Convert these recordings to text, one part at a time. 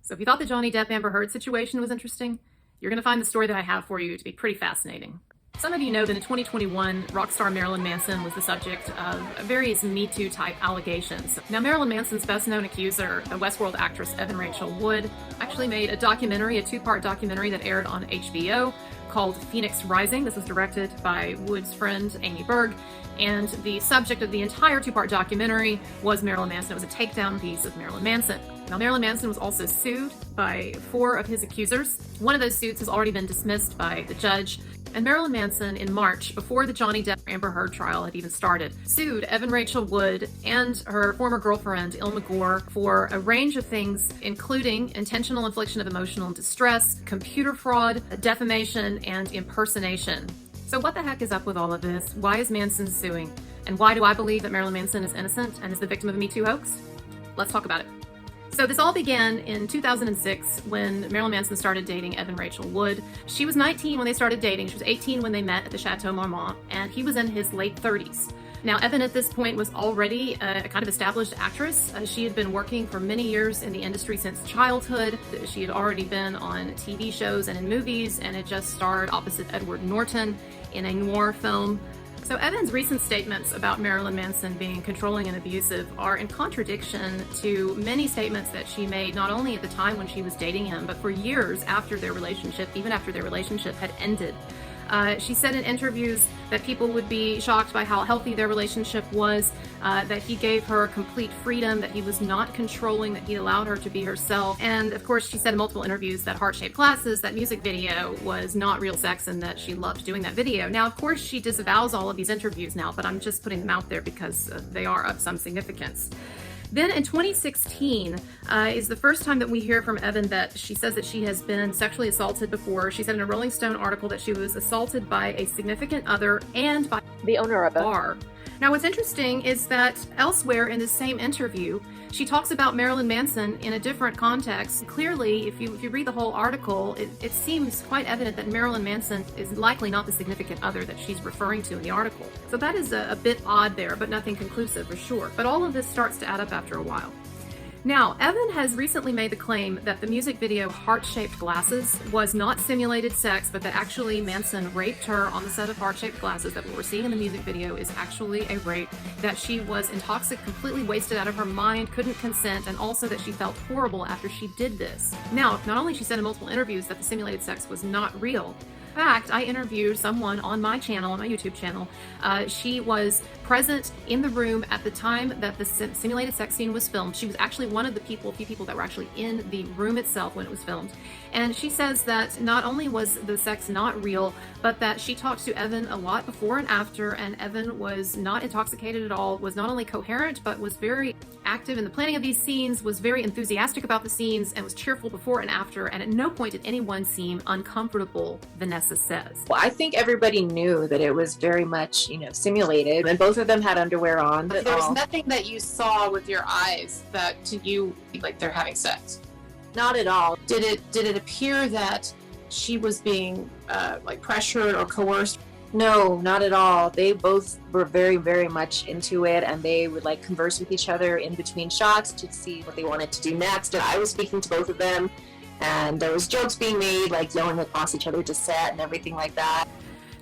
So if you thought the Johnny Depp Amber Heard situation was interesting, you're going to find the story that I have for you to be pretty fascinating. Some of you know that in 2021, rock star Marilyn Manson was the subject of various MeToo type allegations. Now, Marilyn Manson's best known accuser, the Westworld actress Evan Rachel Wood, actually made a documentary, a two-part documentary that aired on HBO called Phoenix Rising. This was directed by Wood's friend Amy Berg, and the subject of the entire two-part documentary was Marilyn Manson. It was a takedown piece of Marilyn Manson. Now, Marilyn Manson was also sued by 4 of his accusers. One of those suits has already been dismissed by the judge. And Marilyn Manson, in March, before the Johnny Depp Amber Heard trial had even started, sued Evan Rachel Wood and her former girlfriend, Ilma Gore, for a range of things, including intentional infliction of emotional distress, computer fraud, defamation, and impersonation. So what the heck is up with all of this? Why is Manson suing? And why do I believe that Marilyn Manson is innocent and is the victim of a MeToo hoax? Let's talk about it. So this all began in 2006 when Marilyn Manson started dating Evan Rachel Wood. She was 19 when they started dating. She was 18 when they met at the Chateau Marmont, and he was in his late 30s. Now, Evan at this point was already a kind of established actress. She had been working for many years in the industry since childhood. She had already been on TV shows and in movies, and had just starred opposite Edward Norton in a noir film. So Evan's recent statements about Marilyn Manson being controlling and abusive are in contradiction to many statements that she made, not only at the time when she was dating him, but for years after their relationship, even after their relationship had ended. She said in interviews that people would be shocked by how healthy their relationship was, that he gave her complete freedom, that he was not controlling, that he allowed her to be herself. And of course, she said in multiple interviews that Heart-Shaped Glasses, that music video, was not real sex and that she loved doing that video. Now, of course, she disavows all of these interviews now, but I'm just putting them out there because they are of some significance. Then in 2016 is the first time that we hear from Evan that she says that she has been sexually assaulted before. She said in a Rolling Stone article that she was assaulted by a significant other and by the owner of a bar. Now, what's interesting is that elsewhere in the same interview, she talks about Marilyn Manson in a different context. Clearly, if you read the whole article, it seems quite evident that Marilyn Manson is likely not the significant other that she's referring to in the article. So that is a bit odd there, but nothing conclusive for sure. But all of this starts to add up after a while. Now, Evan has recently made the claim that the music video Heart-Shaped Glasses was not simulated sex, but that actually Manson raped her on the set of Heart-Shaped Glasses, that what we're seeing in the music video is actually a rape, that she was intoxicated, completely wasted out of her mind, couldn't consent, and also that she felt horrible after she did this. Now, not only she said in multiple interviews that the simulated sex was not real, in fact, I interviewed someone on my channel, on my YouTube channel. She was present in the room at the time that the simulated sex scene was filmed. She was actually one of the few people that were actually in the room itself when it was filmed. And she says that not only was the sex not real, but that she talked to Evan a lot before and after, and Evan was not intoxicated at all, was not only coherent, but was very active in the planning of these scenes, was very enthusiastic about the scenes, and was cheerful before and after, and at no point did anyone seem uncomfortable, Vanessa says. Well, I think everybody knew that it was very much, simulated, and both of them had underwear on. There was nothing that you saw with your eyes that to you like they're having sex. Not at all. Did it appear that she was being pressured or coerced? No, not at all. They both were very, very much into it, and they would converse with each other in between shots to see what they wanted to do next. And I was speaking to both of them, and there was jokes being made, yelling across each other to set and everything like that.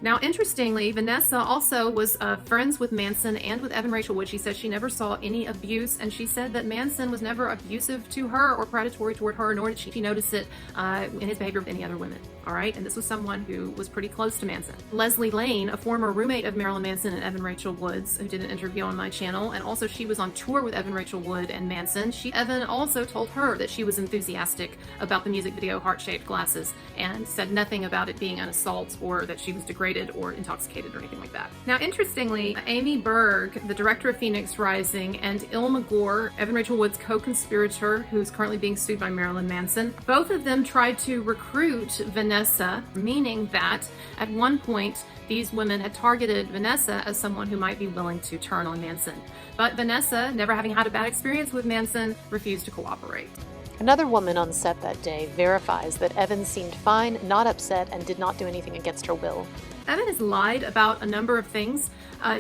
Now, interestingly, Vanessa also was friends with Manson and with Evan Rachel Wood. She said she never saw any abuse, and she said that Manson was never abusive to her or predatory toward her, nor did she notice it in his behavior with any other women. All right, and this was someone who was pretty close to Manson. Leslie Lane, a former roommate of Marilyn Manson and Evan Rachel Wood's, who did an interview on my channel, and also she was on tour with Evan Rachel Wood and Manson. Evan also told her that she was enthusiastic about the music video Heart-Shaped Glasses, and said nothing about it being an assault or that she was degraded or intoxicated or anything like that. Now, interestingly, Amy Berg, the director of Phoenix Rising, and Ilma Gore, Evan Rachel Wood's co-conspirator, who's currently being sued by Marilyn Manson, both of them tried to recruit Vanessa, meaning that at one point these women had targeted Vanessa as someone who might be willing to turn on Manson. But Vanessa, never having had a bad experience with Manson, refused to cooperate. Another woman on set that day verifies that Evan seemed fine, not upset, and did not do anything against her will. Evan has lied about a number of things.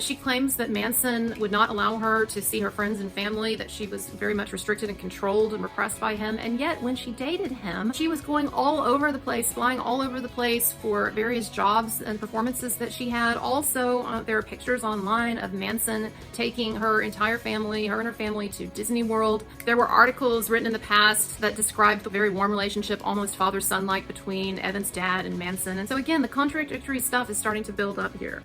She claims that Manson would not allow her to see her friends and family, that she was very much restricted and controlled and repressed by him. And yet, when she dated him, she was going all over the place, flying all over the place for various jobs and performances that she had. Also, there are pictures online of Manson taking her entire family, her and her family, to Disney World. There were articles written in the past that described the very warm relationship, almost father-son-like, between Evan's dad and Manson. And so again, the contradictory stuff is starting to build up here.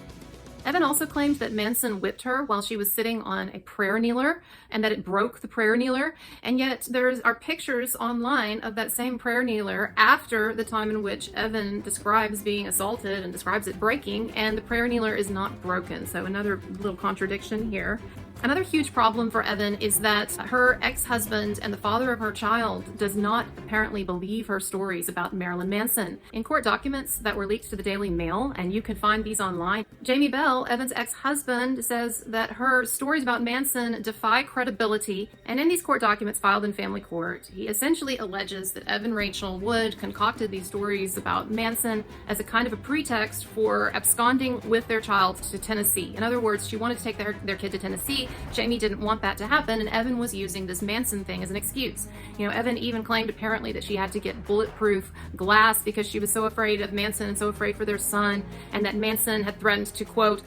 Evan also claimed that Manson whipped her while she was sitting on a prayer kneeler and that it broke the prayer kneeler. And yet there are pictures online of that same prayer kneeler after the time in which Evan describes being assaulted and describes it breaking, and the prayer kneeler is not broken. So another little contradiction here. Another huge problem for Evan is that her ex-husband and the father of her child does not apparently believe her stories about Marilyn Manson. In court documents that were leaked to the Daily Mail, and you can find these online, Jamie Bell, Evan's ex-husband, says that her stories about Manson defy credibility. And in these court documents filed in family court, he essentially alleges that Evan Rachel Wood concocted these stories about Manson as a kind of a pretext for absconding with their child to Tennessee. In other words, she wanted to take their kid to Tennessee. Jamie didn't want that to happen, and Evan was using this Manson thing as an excuse. You know, Evan even claimed apparently that she had to get bulletproof glass because she was so afraid of Manson and so afraid for their son, and that Manson had threatened to, quote,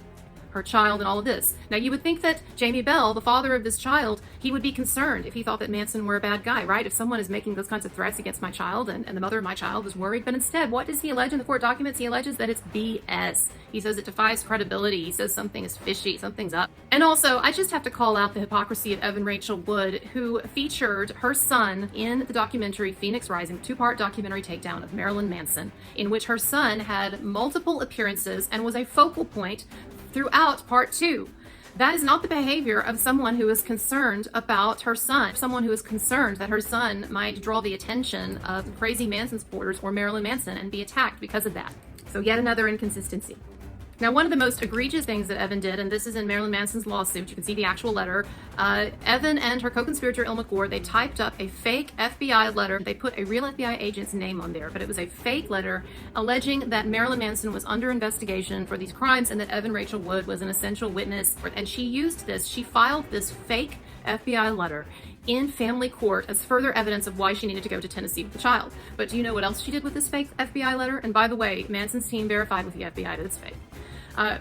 her child and all of this. Now, you would think that Jamie Bell, the father of this child, he would be concerned if he thought that Manson were a bad guy, right? If someone is making those kinds of threats against my child, and the mother of my child was worried. But instead, what does he allege in the court documents? He alleges that it's BS. He says it defies credibility. He says something is fishy, something's up. And also, I just have to call out the hypocrisy of Evan Rachel Wood, who featured her son in the documentary Phoenix Rising, two-part documentary takedown of Marilyn Manson, in which her son had multiple appearances and was a focal point throughout part 2. That is not the behavior of someone who is concerned about her son, someone who is concerned that her son might draw the attention of crazy Manson supporters or Marilyn Manson and be attacked because of that. So yet another inconsistency. Now, one of the most egregious things that Evan did, and this is in Marilyn Manson's lawsuit, you can see the actual letter, Evan and her co-conspirator Il McCord, they typed up a fake FBI letter. They put a real FBI agent's name on there, but it was a fake letter alleging that Marilyn Manson was under investigation for these crimes and that Evan Rachel Wood was an essential witness. And she used this, she filed this fake FBI letter in family court as further evidence of why she needed to go to Tennessee with the child. But do you know what else she did with this fake FBI letter? And by the way, Manson's team verified with the FBI that it's fake.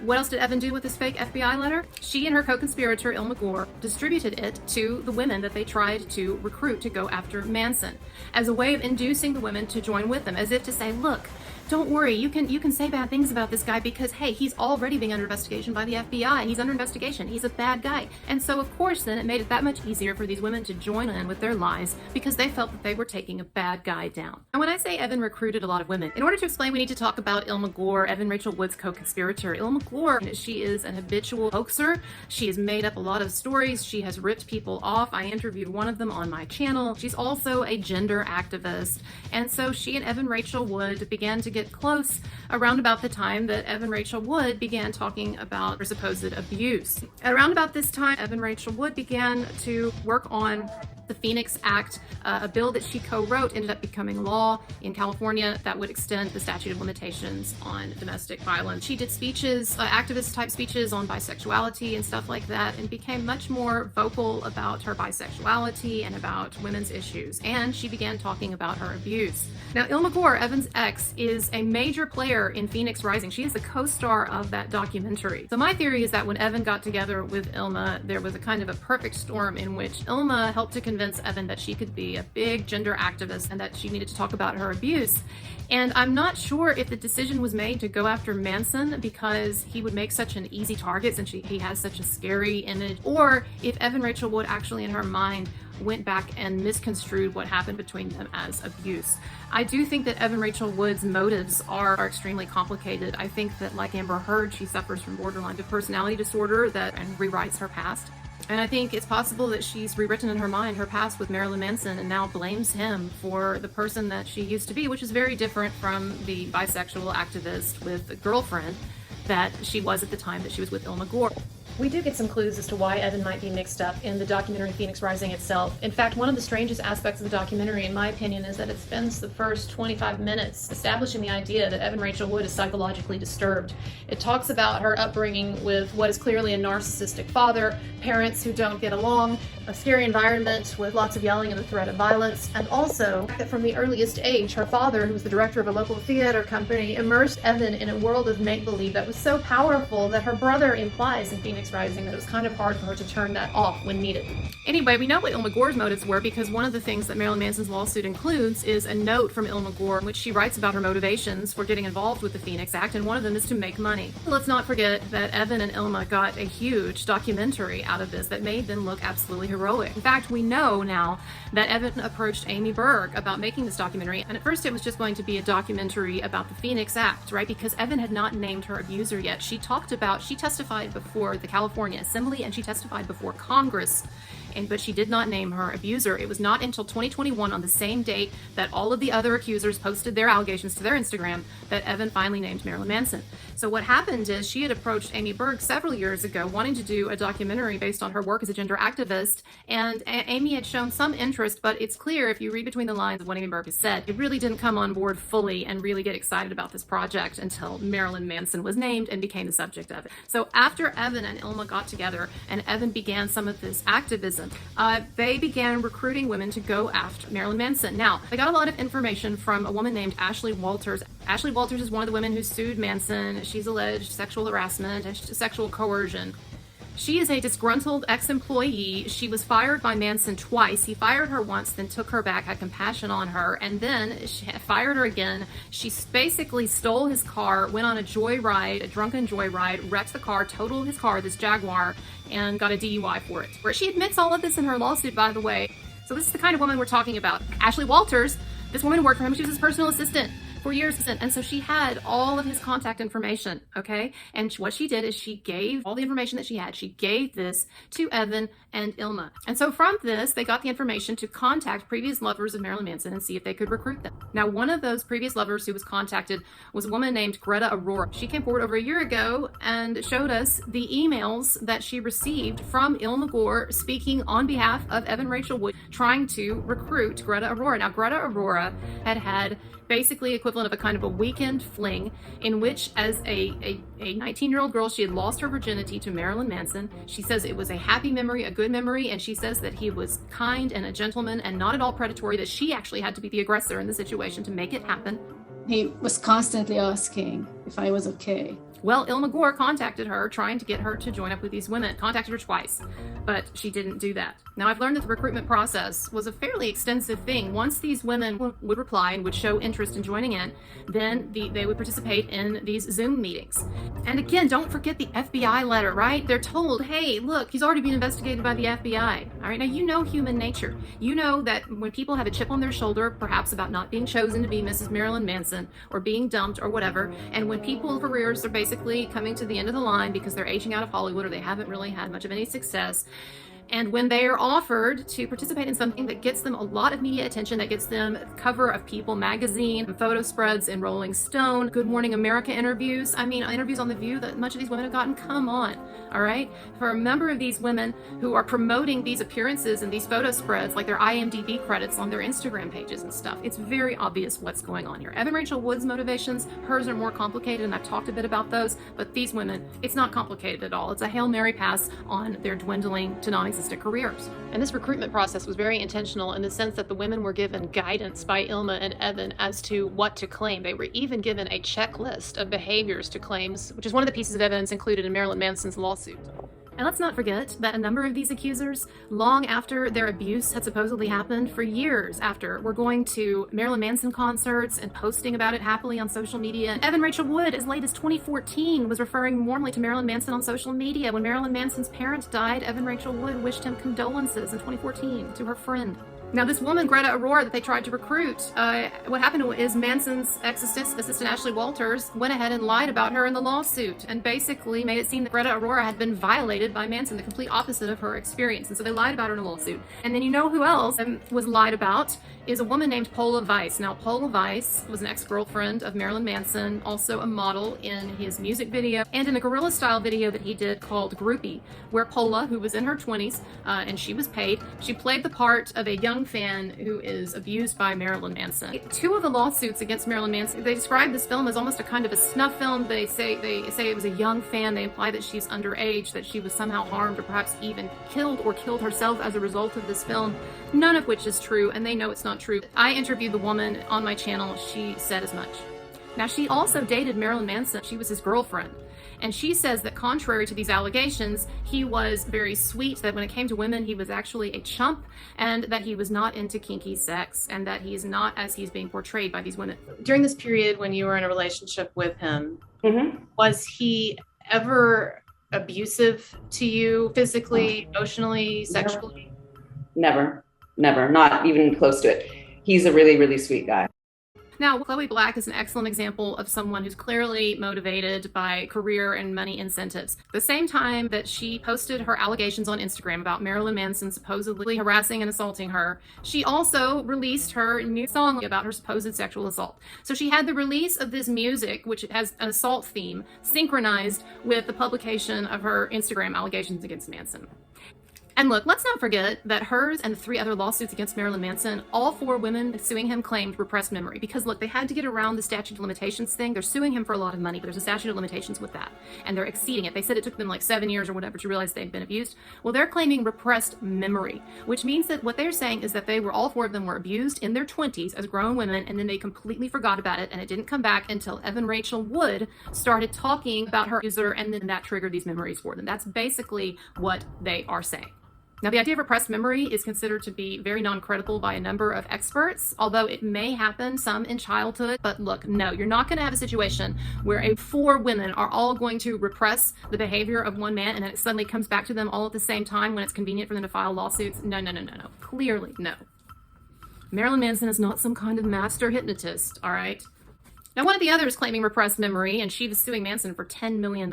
What else did Evan do with this fake FBI letter? She and her co-conspirator, Il McCord, distributed it to the women that they tried to recruit to go after Manson as a way of inducing the women to join with them, as if to say, look, don't worry, you can say bad things about this guy because, hey, he's already being under investigation by the FBI. He's under investigation. He's a bad guy. And so, of course, then it made it that much easier for these women to join in with their lies because they felt that they were taking a bad guy down. And when I say Evan recruited a lot of women, in order to explain, we need to talk about Il McCord, Evan Rachel Wood's co-conspirator. Il McCord, she is an habitual hoaxer. She has made up a lot of stories. She has ripped people off. I interviewed one of them on my channel. She's also a gender activist. And so she and Evan Rachel Wood began to get close around about the time that Evan Rachel Wood began talking about her supposed abuse. At around about this time, Evan Rachel Wood began to work on the Phoenix Act, a bill that she co-wrote, ended up becoming law in California that would extend the statute of limitations on domestic violence. She did speeches, activist type speeches on bisexuality and stuff like that, and became much more vocal about her bisexuality and about women's issues. And she began talking about her abuse. Now, Il McCord, Evan's ex, is a major player in Phoenix Rising. She is the co-star of that documentary. So my theory is that when Evan got together with Ilma, there was a kind of a perfect storm in which Ilma helped to convince Evan that she could be a big gender activist and that she needed to talk about her abuse. And I'm not sure if the decision was made to go after Manson because he would make such an easy target since he has such a scary image, or if Evan Rachel Wood actually in her mind went back and misconstrued what happened between them as abuse. I do think that Evan Rachel Wood's motives are extremely complicated. I think that, like AmberHeard, she suffers from borderline personality disorder and rewrites her past. And I think it's possible that she's rewritten in her mind her past with Marilyn Manson and now blames him for the person that she used to be, which is very different from the bisexual activist with a girlfriend that she was at the time that she was with Il McCord. We do get some clues as to why Evan might be mixed up in the documentary Phoenix Rising itself. In fact, one of the strangest aspects of the documentary, in my opinion, is that it spends the first 25 minutes establishing the idea that Evan Rachel Wood is psychologically disturbed. It talks about her upbringing with what is clearly a narcissistic father, parents who don't get along, a scary environment with lots of yelling and the threat of violence, and also that from the earliest age, her father, who was the director of a local theater company, immersed Evan in a world of make-believe that was so powerful that her brother implies in Phoenix Rising that it was kind of hard for her to turn that off when needed. Anyway, we know what Ilma Gore's motives were because one of the things that Marilyn Manson's lawsuit includes is a note from Ilma Gore in which she writes about her motivations for getting involved with the Phoenix Act, and one of them is to make money. Let's not forget that Evan and Ilma got a huge documentary out of this that made them look absolutely heroic. In fact, we know now that Evan approached Amy Berg about making this documentary, and at first it was just going to be a documentary about the Phoenix Act, right? Because Evan had not named her abuser yet. She testified before the California Assembly and she testified before Congress, but she did not name her abuser. It was not until 2021, on the same date that all of the other accusers posted their allegations to their Instagram, that Evan finally named Marilyn Manson. So what happened is she had approached Amy Berg several years ago wanting to do a documentary based on her work as a gender activist, and Amy had shown some interest, but it's clear if you read between the lines of what Amy Berg has said, it really didn't come on board fully and really get excited about this project until Marilyn Manson was named and became the subject of it. So after Evan and Ilma got together and Evan began some of this activism, they began recruiting women to go after Marilyn Manson. Now, they got a lot of information from a woman named Ashley Walters. Ashley Walters is one of the women who sued Manson. She's alleged sexual harassment and sexual coercion. She is a disgruntled ex-employee. She was fired by Manson twice. He fired her once, then took her back, had compassion on her, and then she fired her again. She basically stole his car, went on a joyride, a drunken joyride, wrecked the car, totaled his car, this Jaguar, and got a DUI for it. She admits all of this in her lawsuit, by the way. So this is the kind of woman we're talking about. Ashley Walters, this woman worked for him. She was his personal assistant for years, and so she had all of his contact information, okay? And what she did is she gave all the information that she had. She gave this to Evan and Ilma. And so from this, they got the information to contact previous lovers of Marilyn Manson and see if they could recruit them. Now, one of those previous lovers who was contacted was a woman named Greta Aurora. She came forward over a year ago and showed us the emails that she received from Ilma Gore speaking on behalf of Evan Rachel Wood, trying to recruit Greta Aurora. Now, Greta Aurora had basically equivalent of a kind of a weekend fling in which, as a 19-year-old girl, she had lost her virginity to Marilyn Manson. She says it was a happy memory, a good memory, and she says that he was kind and a gentleman and not at all predatory, that she actually had to be the aggressor in the situation to make it happen. He was constantly asking if I was okay. Well, Ilma Gore contacted her, trying to get her to join up with these women. Contacted her twice, but she didn't do that. Now, I've learned that the recruitment process was a fairly extensive thing. Once these women would reply and would show interest in joining in, then they would participate in these Zoom meetings. And again, don't forget the FBI letter, right? They're told, hey, look, he's already been investigated by the FBI. All right, now you know human nature. You know that when people have a chip on their shoulder, perhaps about not being chosen to be Mrs. Marilyn Manson or being dumped or whatever, and when people's careers are basically coming to the end of the line because they're aging out of Hollywood or they haven't really had much of any success, and when they are offered to participate in something that gets them a lot of media attention, that gets them cover of People magazine, photo spreads in Rolling Stone, Good Morning America interviews, interviews on The View that much of these women have gotten, come on, all right? For a number of these women who are promoting these appearances and these photo spreads, like their IMDb credits on their Instagram pages and stuff, it's very obvious what's going on here. Evan Rachel Wood's motivations, hers are more complicated, and I've talked a bit about those, but these women, it's not complicated at all. It's a Hail Mary pass on their dwindling to non-existent careers. And this recruitment process was very intentional in the sense that the women were given guidance by Ilma and Evan as to what to claim. They were even given a checklist of behaviors to claim, which is one of the pieces of evidence included in Marilyn Manson's lawsuit. And let's not forget that a number of these accusers, long after their abuse had supposedly happened, for years after, were going to Marilyn Manson concerts and posting about it happily on social media. Evan Rachel Wood, as late as 2014, was referring warmly to Marilyn Manson on social media. When Marilyn Manson's parents died, Evan Rachel Wood wished him condolences in 2014 to her friend. Now, this woman, Greta Aurora, that they tried to recruit, what happened is Manson's ex-assistant Ashley Walters went ahead and lied about her in the lawsuit and basically made it seem that Greta Aurora had been violated by Manson, the complete opposite of her experience. And so they lied about her in a lawsuit. And then you know who else was lied about is a woman named Paula Weiss. Now, Paula Weiss was an ex-girlfriend of Marilyn Manson, also a model in his music video and in a guerrilla style video that he did called Groupie, where Paula, who was in her 20s and she was paid, she played the part of a young fan who is abused by Marilyn Manson. Two of the lawsuits against Marilyn Manson, they describe this film as almost a kind of a snuff film. They say it was a young fan. They imply that she's underage, that she was somehow harmed or perhaps even killed or killed herself as a result of this film, none of which is true, and they know it's not true. I interviewed the woman on my channel. She said as much. Now, she also dated Marilyn Manson. She was his girlfriend. And she says that contrary to these allegations, he was very sweet, that when it came to women, he was actually a chump, and that he was not into kinky sex, and that he's not as he's being portrayed by these women. During this period when you were in a relationship with him, was he ever abusive to you physically, emotionally, sexually? Never, not even close to it. He's a really, really sweet guy. Now, Chloe Black is an excellent example of someone who's clearly motivated by career and money incentives. The same time that she posted her allegations on Instagram about Marilyn Manson supposedly harassing and assaulting her, she also released her new song about her supposed sexual assault. So she had the release of this music, which has an assault theme, synchronized with the publication of her Instagram allegations against Manson. And look, let's not forget that hers and the 3 other lawsuits against Marilyn Manson, all 4 women suing him claimed repressed memory. Because look, they had to get around the statute of limitations thing. They're suing him for a lot of money, but there's a statute of limitations with that. And they're exceeding it. They said it took them like 7 years or whatever to realize they'd been abused. Well, they're claiming repressed memory, which means that what they're saying is that they were, all 4 of them were abused in their 20s as grown women, and then they completely forgot about it, and it didn't come back until Evan Rachel Wood started talking about her abuser, and then that triggered these memories for them. That's basically what they are saying. Now, the idea of repressed memory is considered to be very non-credible by a number of experts, although it may happen some in childhood. But look, no, you're not going to have a situation where 4 women are all going to repress the behavior of one man and then it suddenly comes back to them all at the same time when it's convenient for them to file lawsuits. No. Clearly, no. Marilyn Manson is not some kind of master hypnotist, all right? Now, one of the others claiming repressed memory, and she was suing Manson for $10 million,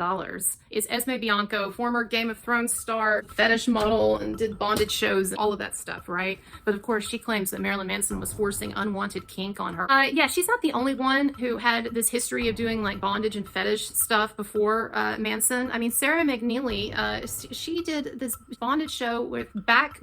is Esme Bianco, former Game of Thrones star, fetish model, and did bondage shows and all of that stuff, right? But of course, she claims that Marilyn Manson was forcing unwanted kink on her. Yeah, she's not the only one who had this history of doing like bondage and fetish stuff before Manson. I mean, Sarah McNeely, she did this bondage show with back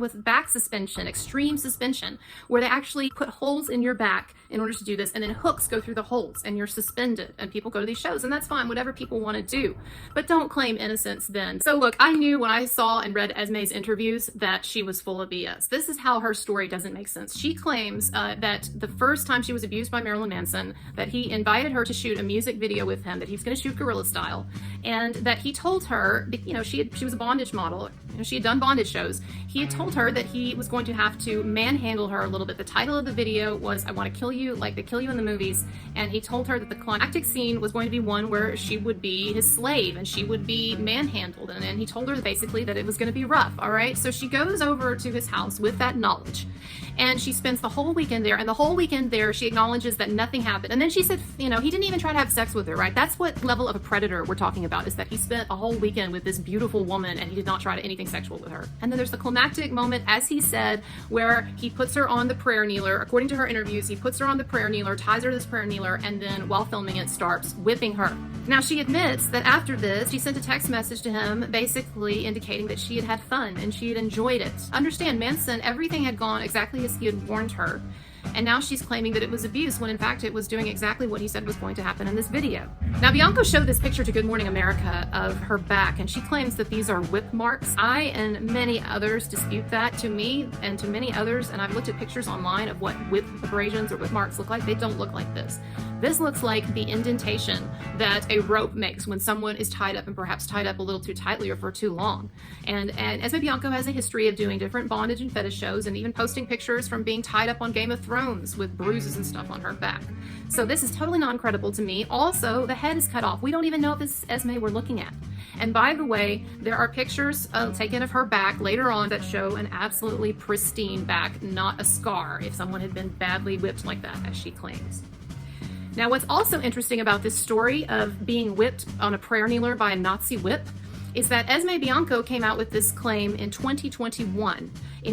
suspension, extreme suspension, where they actually put holes in your back in order to do this, and then hooks go through the holes, and you're suspended, and people go to these shows, and that's fine, whatever people want to do, but don't claim innocence then. So look, I knew when I saw and read Esme's interviews that she was full of BS. This is how her story doesn't make sense. She claims that the first time she was abused by Marilyn Manson, that he invited her to shoot a music video with him, that he's going to shoot guerrilla style, and that he told her, you know, she was a bondage model, you know, she had done bondage shows. He had told her that he was going to have to manhandle her a little bit. The title of the video was "I Want to Kill You Like They Kill You in the Movies," and he told her that the climactic scene was going to be one where she would be his slave and she would be manhandled, and he told her basically that it was going to be rough. All right, so she goes over to his house with that knowledge, and she spends the whole weekend there, and the whole weekend there she acknowledges that nothing happened. And then she said, you know, he didn't even try to have sex with her, right? That's what level of a predator we're talking about, is that he spent a whole weekend with this beautiful woman and he did not try to anything sexual with her. And then there's the climactic moment, as he said, where he puts her on the prayer kneeler. According to her interviews, he puts her on the prayer kneeler, ties her to this prayer kneeler, and then while filming it starts whipping her. Now, she admits that after this she sent a text message to him basically indicating that she had had fun and she had enjoyed it. Understand, Manson, everything had gone exactly as he had warned her, and now she's claiming that it was abuse when in fact it was doing exactly what he said was going to happen in this video. Now, Bianco showed this picture to Good Morning America of her back, and she claims that these are whip marks. I and many others dispute that. To me and to many others, and I've looked at pictures online of what whip abrasions or whip marks look like, they don't look like this. This looks like the indentation that a rope makes when someone is tied up, and perhaps tied up a little too tightly or for too long. And Esme Bianco has a history of doing different bondage and fetish shows and even posting pictures from being tied up on Game of Thrones thrones with bruises and stuff on her back. So this is totally non-credible to me. Also, the head is cut off. We don't even know if it's Esme we're looking at. And by the way, there are pictures taken of her back later on that show an absolutely pristine back, not a scar, if someone had been badly whipped like that, as she claims. Now, what's also interesting about this story of being whipped on a prayer kneeler by a Nazi whip is that Esme Bianco came out with this claim in 2021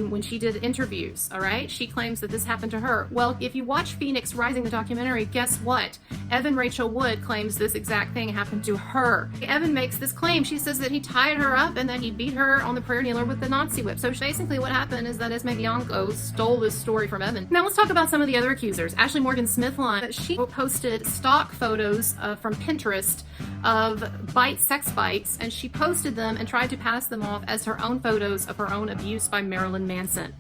when she did interviews, all right? She claims that this happened to her. Well, if you watch Phoenix Rising, the documentary, guess what? Evan Rachel Wood claims this exact thing happened to her. Evan makes this claim. She says that he tied her up and that he beat her on the prayer kneeler with the Nazi whip. So basically what happened is that Esme Bianco stole this story from Evan. Now let's talk about some of the other accusers. Ashley Morgan Smithline, she posted stock photos from Pinterest of sex bites, and she posted them and tried to pass them off as her own photos of her own abuse by Marilyn Manson.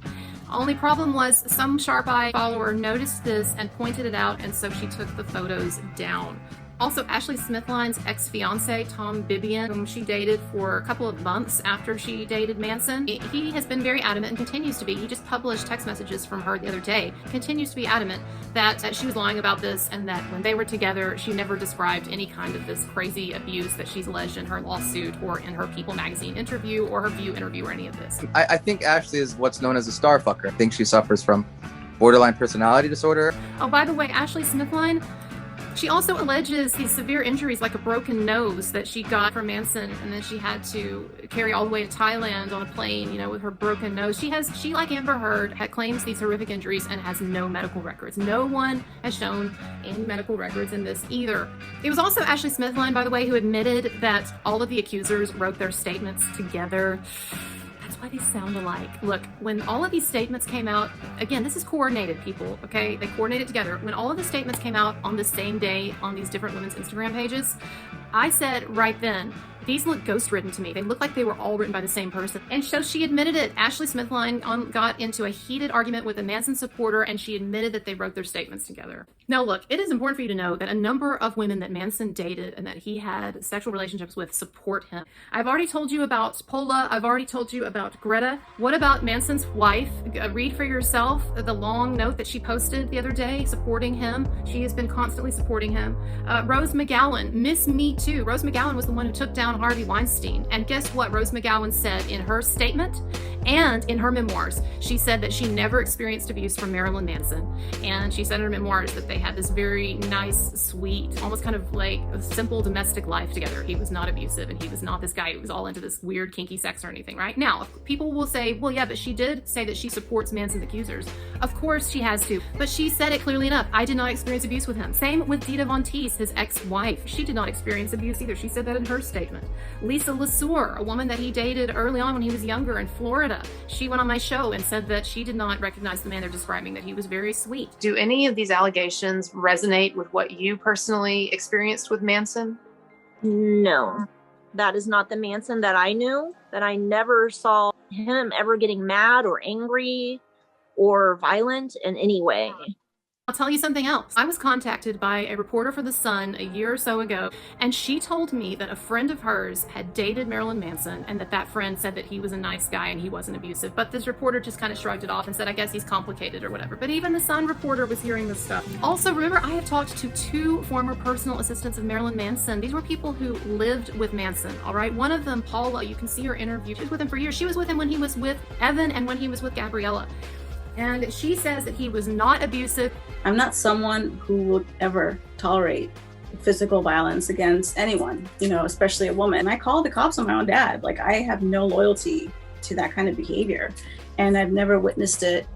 Only problem was some sharp-eyed follower noticed this and pointed it out, and so she took the photos down. Also, Ashley Smithline's ex-fiance, Tom Bibian, whom she dated for a couple of months after she dated Manson, he has been very adamant and continues to be. He just published text messages from her the other day, continues to be adamant that she was lying about this and that when they were together, she never described any kind of this crazy abuse that she's alleged in her lawsuit or in her People magazine interview or her View interview or any of this. I think Ashley is what's known as a star fucker. I think she suffers from borderline personality disorder. Oh, by the way, Ashley Smithline, she also alleges these severe injuries like a broken nose that she got from Manson, and then she had to carry all the way to Thailand on a plane, with her broken nose. She, like AmberHeard, claims these horrific injuries and has no medical records. No one has shown any medical records in this either. It was also Ashley Smithline, by the way, who admitted that all of the accusers wrote their statements together. That's why they sound alike. Look, when all of these statements came out, again, this is coordinated, people, okay? They coordinated together. When all of the statements came out on the same day on these different women's Instagram pages, I said right then, these look ghost-written to me. They look like they were all written by the same person. And so she admitted it. Ashley Smithline got into a heated argument with a Manson supporter, and she admitted that they wrote their statements together. Now, look, it is important for you to know that a number of women that Manson dated and that he had sexual relationships with support him. I've already told you about Paula. I've already told you about Greta. What about Manson's wife? Read for yourself the long note that she posted the other day supporting him. She has been constantly supporting him. Rose McGowan, Miss Me Too. Rose McGowan was the one who took down Harvey Weinstein. And guess what Rose McGowan said in her statement and in her memoirs? She said that she never experienced abuse from Marilyn Manson. And she said in her memoirs that they had this very nice, sweet, almost kind of like a simple domestic life together. He was not abusive and he was not this guy who was all into this weird kinky sex or anything, right? Now, people will say, well, yeah, but she did say that she supports Manson's accusers. Of course she has to, but she said it clearly enough. I did not experience abuse with him. Same with Dita Von Teese, his ex-wife. She did not experience abuse either. She said that in her statement. Lisa Lesueur, a woman that he dated early on when he was younger in Florida, she went on my show and said that she did not recognize the man they're describing, that he was very sweet. Do any of these allegations resonate with what you personally experienced with Manson? No, that is not the Manson that I knew. That I never saw him ever getting mad or angry or violent in any way. I'll tell you something else. I was contacted by a reporter for The Sun a year or so ago, and she told me that a friend of hers had dated Marilyn Manson and that friend said that he was a nice guy and he wasn't abusive. But this reporter just kind of shrugged it off and said, I guess he's complicated or whatever. But even the Sun reporter was hearing this stuff. Also, remember, I have talked to 2 former personal assistants of Marilyn Manson. These were people who lived with Manson, all right? One of them, Paula, you can see her interview. She was with him for years. She was with him when he was with Evan and when he was with Gabriella. And she says that he was not abusive. I'm not someone who would ever tolerate physical violence against anyone, especially a woman. And I called the cops on my own dad. Like, I have no loyalty to that kind of behavior. And I've never witnessed it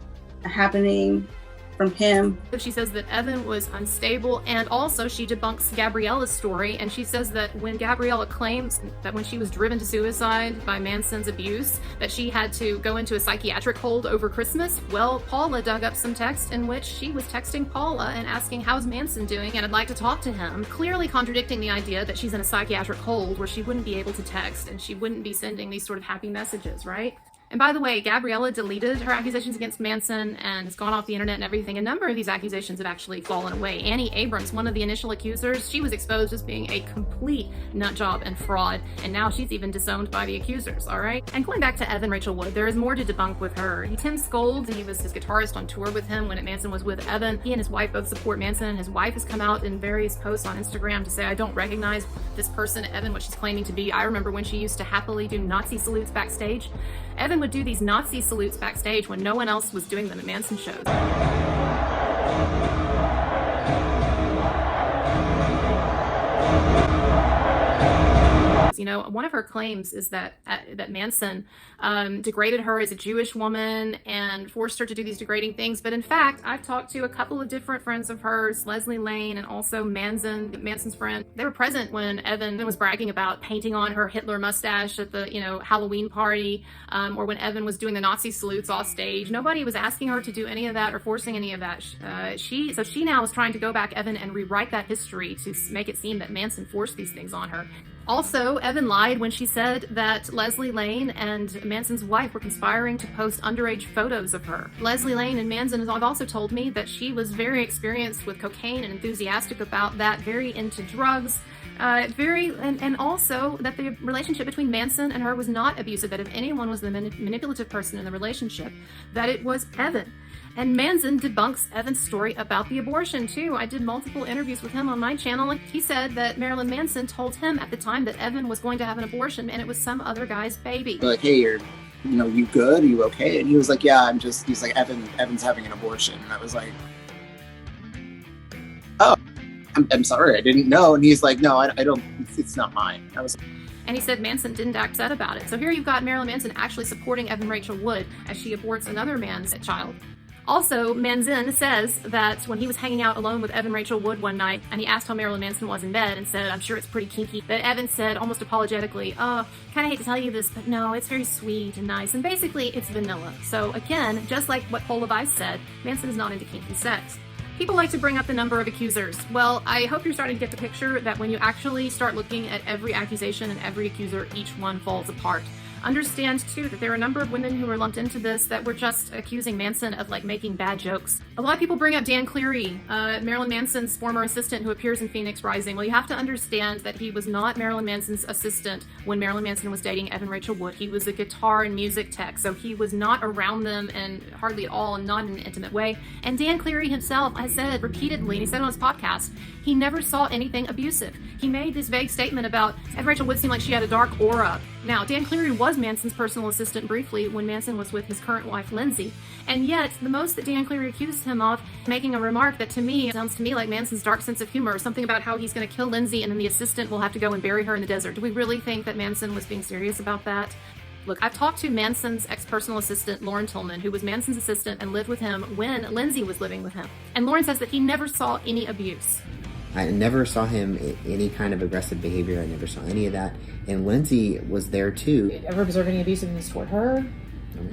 happening from him. She says that Evan was unstable, and also she debunks Gabriella's story, and she says that when Gabriella claims that when she was driven to suicide by Manson's abuse, that she had to go into a psychiatric hold over Christmas, well, Paula dug up some text in which she was texting Paula and asking, how's Manson doing, and I'd like to talk to him, clearly contradicting the idea that she's in a psychiatric hold where she wouldn't be able to text and she wouldn't be sending these sort of happy messages, right? And by the way, Gabriella deleted her accusations against Manson and has gone off the internet and everything. A number of these accusations have actually fallen away. Annie Abrams, one of the initial accusers, she was exposed as being a complete nutjob and fraud, and now she's even disowned by the accusers, all right? And going back to Evan Rachel Wood, there is more to debunk with her. Tim Skolds, he was his guitarist on tour with him when Manson was with Evan. He and his wife both support Manson. His wife has come out in various posts on Instagram to say, I don't recognize this person, Evan, what she's claiming to be. I remember when she used to happily do Nazi salutes backstage. Evan would do these Nazi salutes backstage when no one else was doing them at Manson shows. You know, one of her claims is that Manson degraded her as a Jewish woman and forced her to do these degrading things. But in fact, I've talked to a couple of different friends of hers, Leslie Lane and also Manson's friend. They were present when Evan was bragging about painting on her Hitler mustache at the, you know, Halloween party, or when Evan was doing the Nazi salutes off stage. Nobody was asking her to do any of that or forcing any of that. She now is trying to go back, Evan, and rewrite that history to make it seem that Manson forced these things on her. Also, Evan lied when she said that Leslie Lane and Manson's wife were conspiring to post underage photos of her. Leslie Lane and Manson have also told me that she was very experienced with cocaine and enthusiastic about that, very into drugs, and also that the relationship between Manson and her was not abusive, that if anyone was the manipulative person in the relationship, that it was Evan. And Manson debunks Evan's story about the abortion, too. I did multiple interviews with him on my channel. He said that Marilyn Manson told him at the time that Evan was going to have an abortion and it was some other guy's baby. Like, hey, you good? Are you okay? And he was like, yeah, he's like, Evan's having an abortion. And I was like, oh, I'm sorry, I didn't know. And he's like, no, I don't, it's not mine. I was like, and he said Manson didn't act upset about it. So here you've got Marilyn Manson actually supporting Evan Rachel Wood as she aborts another man's child. Also, Manson says that when he was hanging out alone with Evan Rachel Wood one night, and he asked how Marilyn Manson was in bed and said, I'm sure it's pretty kinky, that Evan said almost apologetically, oh, kind of hate to tell you this, but no, it's very sweet and nice, and basically it's vanilla. So again, just like what Full of Ice said, Manson is not into kinky sex. People like to bring up the number of accusers. Well, I hope you're starting to get the picture that when you actually start looking at every accusation and every accuser, each one falls apart. Understand, too, that there are a number of women who were lumped into this that were just accusing Manson of, like, making bad jokes. A lot of people bring up Dan Cleary, Marilyn Manson's former assistant who appears in Phoenix Rising. Well, you have to understand that he was not Marilyn Manson's assistant when Marilyn Manson was dating Evan Rachel Wood. He was a guitar and music tech, so he was not around them and hardly at all, and not in an intimate way. And Dan Cleary himself has said repeatedly, and he said on his podcast, he never saw anything abusive. He made this vague statement about Evan Rachel Wood seemed like she had a dark aura. Now, Dan Cleary was Manson's personal assistant briefly when Manson was with his current wife, Lindsay. And yet, the most that Dan Cleary accused him of, making a remark that to me sounds to me like Manson's dark sense of humor, something about how he's going to kill Lindsay and then the assistant will have to go and bury her in the desert. Do we really think that Manson was being serious about that? Look, I've talked to Manson's ex-personal assistant, Lauren Tillman, who was Manson's assistant and lived with him when Lindsay was living with him. And Lauren says that he never saw any abuse. I never saw him in any kind of aggressive behavior. I never saw any of that. And Lindsay was there too. Did you ever observe any abusiveness toward her?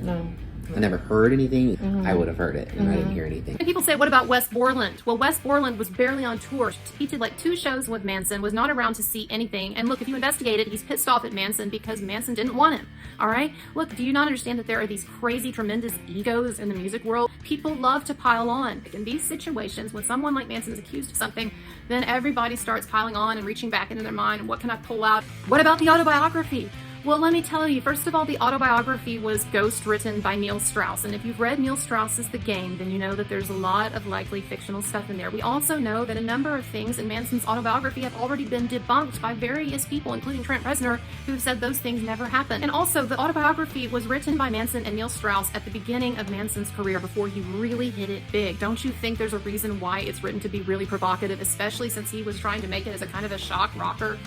No. I never heard anything. I would have heard it, and I didn't hear anything. And people say, what about Wes Borland? Well, Wes Borland was barely on tour. He did like 2 shows with Manson, was not around to see anything. And look, if you investigate it, he's pissed off at Manson because Manson didn't want him. All right? Look, do you not understand that there are these crazy, tremendous egos in the music world? People love to pile on. In these situations, when someone like Manson is accused of something, then everybody starts piling on and reaching back into their mind. And what can I pull out? What about the autobiography? Well, let me tell you, first of all, the autobiography was ghost-written by Neil Strauss, and if you've read Neil Strauss's The Game, then you know that there's a lot of likely fictional stuff in there. We also know that a number of things in Manson's autobiography have already been debunked by various people, including Trent Reznor, who said those things never happened. And also, the autobiography was written by Manson and Neil Strauss at the beginning of Manson's career, before he really hit it big. Don't you think there's a reason why it's written to be really provocative, especially since he was trying to make it as a kind of a shock rocker?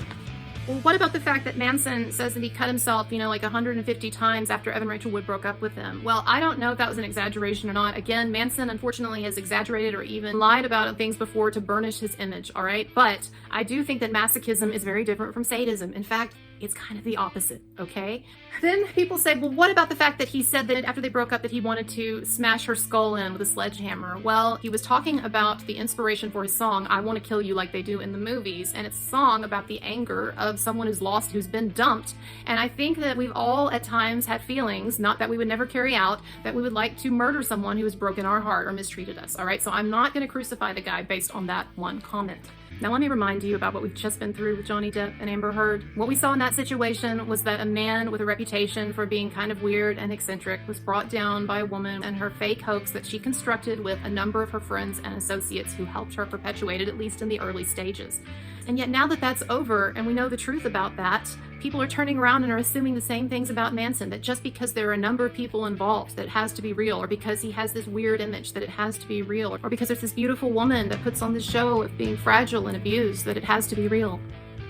Well, what about the fact that Manson says that he cut himself, like 150 times after Evan Rachel Wood broke up with him? Well, I don't know if that was an exaggeration or not. Again, Manson unfortunately has exaggerated or even lied about things before to burnish his image, all right? But I do think that masochism is very different from sadism. In fact, It's kind of the opposite, okay? Then people say, well, what about the fact that he said that after they broke up that he wanted to smash her skull in with a sledgehammer? Well, he was talking about the inspiration for his song, I Want to Kill You Like They Do in the Movies, and it's a song about the anger of someone who's lost, who's been dumped. And I think that we've all at times had feelings, not that we would never carry out, that we would like to murder someone who has broken our heart or mistreated us, all right? So I'm not going to crucify the guy based on that one comment. Now let me remind you about what we've just been through with Johnny Depp and Amber Heard. What we saw in that situation was that a man with a reputation for being kind of weird and eccentric was brought down by a woman and her fake hoax that she constructed with a number of her friends and associates who helped her perpetuate it, at least in the early stages. And yet now that that's over and we know the truth about that, people are turning around and are assuming the same things about Manson, that just because there are a number of people involved that it has to be real, or because he has this weird image that it has to be real, or because there's this beautiful woman that puts on this show of being fragile and abused that it has to be real.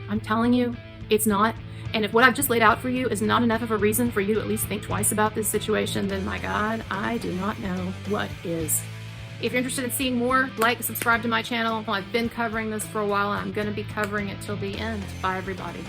I'm telling you, it's not. And if what I've just laid out for you is not enough of a reason for you to at least think twice about this situation, then my God, I do not know what is. If you're interested in seeing more, like and subscribe to my channel. I've been covering this for a while and I'm going to be covering it till the end. Bye, everybody.